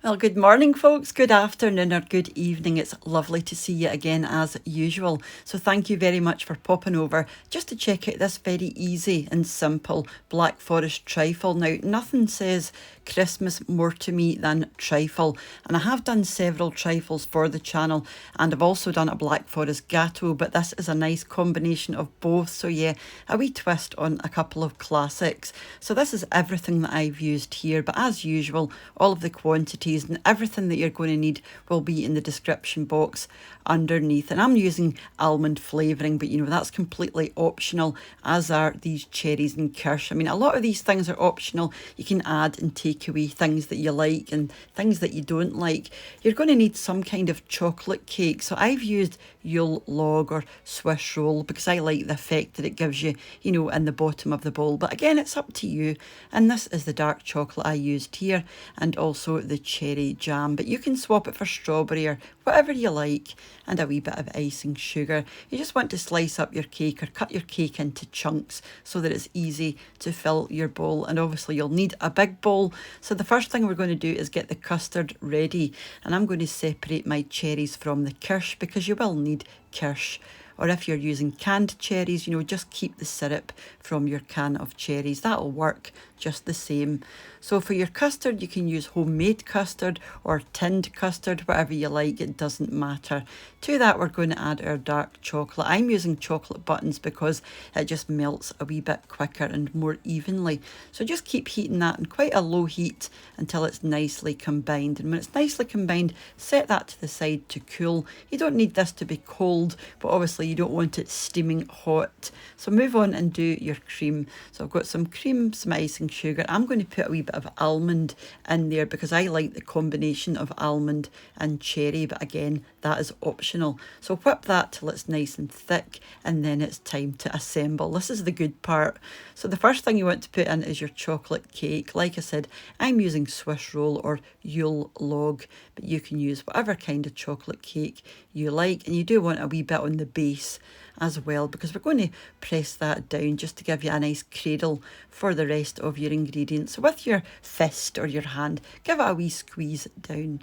Well, good morning, folks. Good afternoon or good evening. It's lovely to see you again as usual. So thank you very much for popping over just to check out this very easy and simple Black Forest trifle. Now, nothing says Christmas more to me than trifle, and I have done several trifles for the channel, and I've also done a Black Forest gateau, but this is a nice combination of both. So yeah, a wee twist on a couple of classics. So this is everything that I've used here, but as usual, all of the quantities and everything that you're going to need will be in the description box underneath. And I'm using almond flavouring, but you know, that's completely optional, as are these cherries and kirsch. I mean, a lot of these things are optional. You can add and take away things that you like and things that you don't like. You're going to need some kind of chocolate cake. So I've used Yule log or Swiss roll because I like the effect that it gives you, you know, in the bottom of the bowl. But again, it's up to you. And this is the dark chocolate I used here, and also the cherry jam, but you can swap it for strawberry or whatever you like, and a wee bit of icing sugar. You just want to slice up your cake or cut your cake into chunks so that it's easy to fill your bowl. And obviously you'll need a big bowl. So the first thing we're going to do is get the custard ready, and I'm going to separate my cherries from the kirsch because you will need kirsch. Or if you're using canned cherries, you know, just keep the syrup from your can of cherries. That'll work just the same. So for your custard, you can use homemade custard or tinned custard, whatever you like, it doesn't matter. To that, we're going to add our dark chocolate. I'm using chocolate buttons because it just melts a wee bit quicker and more evenly. So just keep heating that on quite a low heat until it's nicely combined. And when it's nicely combined, set that to the side to cool. You don't need this to be cold, but obviously you don't want it steaming hot. So move on and do your cream. So I've got some cream, some icing sugar. I'm going to put a wee bit of almond in there because I like the combination of almond and cherry, but again, that is optional. So whip that till it's nice and thick, and then it's time to assemble. This is the good part. So the first thing you want to put in is your chocolate cake. Like I said, I'm using Swiss roll or Yule log, but you can use whatever kind of chocolate cake you like, and you do want a wee bit on the base as well because we're going to press that down just to give you a nice cradle for the rest of your ingredients. So with your fist or your hand, give it a wee squeeze down,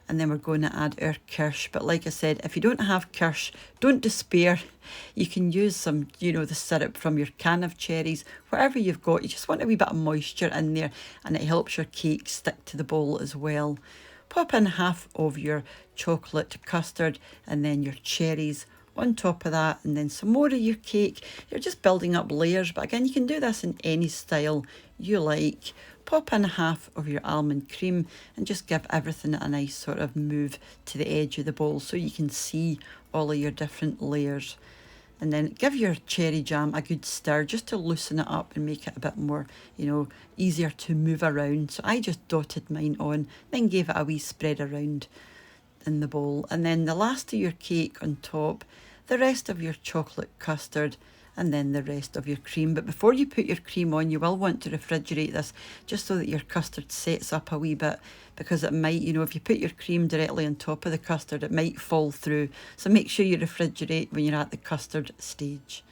and then we're going to add our kirsch. But like I said, if you don't have kirsch, don't despair. You can use some, you know, the syrup from your can of cherries, whatever you've got. You just want a wee bit of moisture in there, and it helps your cake stick to the bowl as well. Pop in half of your chocolate custard and then your cherries on top of that, and then some more of your cake. You're just building up layers, but again, you can do this in any style you like. Pop in half of your almond cream and just give everything a nice sort of move to the edge of the bowl so you can see all of your different layers. And then give your cherry jam a good stir just to loosen it up and make it a bit more, you know, easier to move around. So I just dotted mine on, then gave it a wee spread around in the bowl. And then the last of your cake on top, the rest of your chocolate custard, and then the rest of your cream. But before you put your cream on, you will want to refrigerate this just so that your custard sets up a wee bit, because it might, you know, if you put your cream directly on top of the custard, it might fall through. So make sure you refrigerate when you're at the custard stage.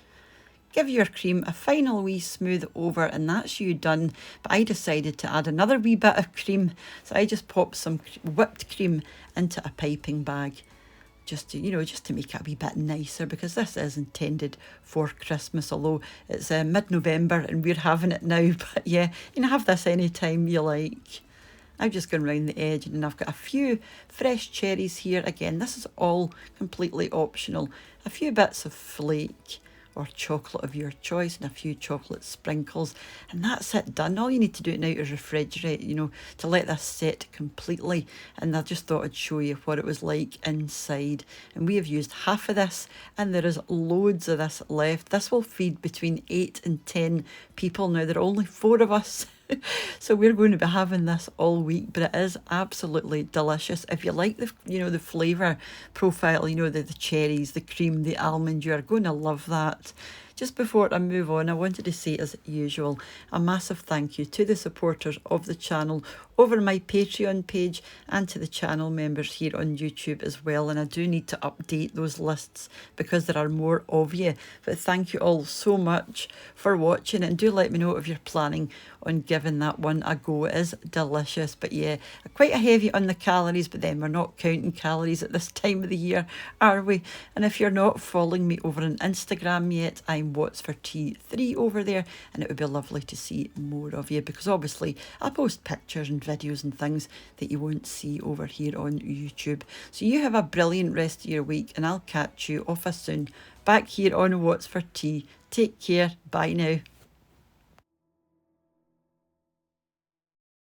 Give your cream a final wee smooth over, and that's you done. But I decided to add another wee bit of cream, so I just popped some whipped cream into a piping bag, just to, you know, just to make it a wee bit nicer, because this is intended for Christmas, although it's mid-November and we're having it now. But yeah, you can have this any time you like. I've just gone round the edge, and I've got a few fresh cherries here. Again, this is all completely optional. A few bits of flake or chocolate of your choice and a few chocolate sprinkles, and that's it done. All you need to do now is refrigerate, you know, to let this set completely. And I just thought I'd show you what it was like inside. And we have used half of this, and there is loads of this left. This will feed between 8 and 10 people. Now there are only 4 of us, so we're going to be having this all week, but it is absolutely delicious. If you like the, you know, the flavour profile, you know, the cherries, the cream, the almond, you are going to love that. just before I move on, I wanted to say, as usual, a massive thank you to the supporters of the channel over my Patreon page and to the channel members here on YouTube as well. And I do need to update those lists because there are more of you. But thank you all so much for watching, and do let me know if you're planning on giving that one a go. It is delicious, but yeah, quite a heavy on the calories, but then we're not counting calories at this time of the year, are we? And if you're not following me over on Instagram yet, I'm What's for Tea 3 over there, and it would be lovely to see more of you, because obviously I post pictures and videos and things that you won't see over here on YouTube. So you have a brilliant rest of your week, and I'll catch you off soon back here on What's for Tea. Take care. Bye now.